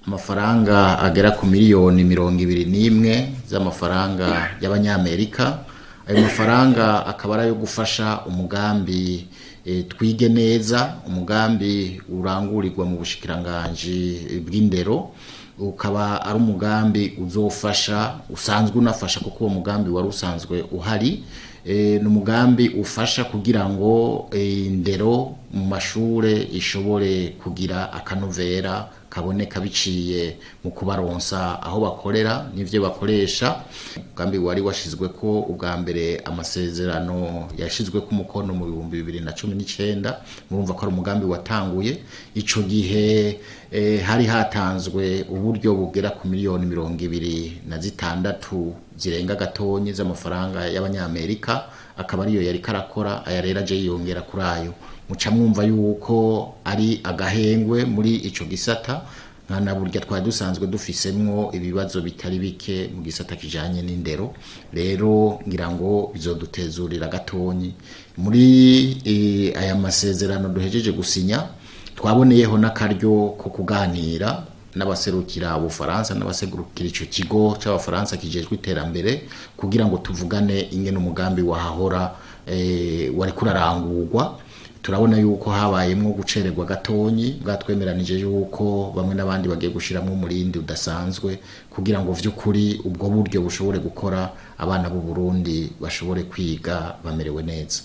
amafaranga agera ku miliyoni 21 z'amafaranga y'abanyamerika. Ayo mafaranga akaba ari ayo gufasha umugambi twige neza, umugambi urangurirwa mu bushikiranganje bw'indero, ukaba ari umugambi uzofasha usanzwe unafasha kuko uwo mugambi wari usanzwe uhari. Ni umugambi ufasha kugira ngo indero mu mashure ishobore kugira akanovera kaboneka biciye mu kubaronsa aho bakorera n'ivyo bakoresha. Umugambi wari washizwe ko ubwa mbere amasezerano yashizwe ku mukono mu 2019, murumva ko ari umugambi watanguye ico gihe. Hari hatanzwe uburyo bugera ku miliyoni 26 zirenga gatonyi z'amafaranga y'abanyamerika, akaba ariyo yari karakora. Aya rero aje yiyongera kuri ayo, muca mwumva yuko ari agahengwe muri ico gisata, nkana burya twari dusanzwe dufisemwo ibibazo bitari bike mu gisata kijanye n'indero. Rero ngira ngo bizodutezurira gatonyi muri aya masezerano duhejeje gusinya. Twaboneyeho n'akaryo ko kuganira n'abaserukira Ubufaransa n'abaserukira ico kigo c'Abafaransa kijejwe iterambere kugira ngo tuvugane ingene umugambi wahahora wari kurarangurwa. Turabona yuko habayemwo gucererwa gatonyi, bwatwemeranije yuko bamwe n'abandi bagiye gushiramwo umurindi udasanzwe kugira ngo vy'ukuri ubwo buryo bushobore gukora, abana b'u Burundi bashobore kwiga bamerewe neza.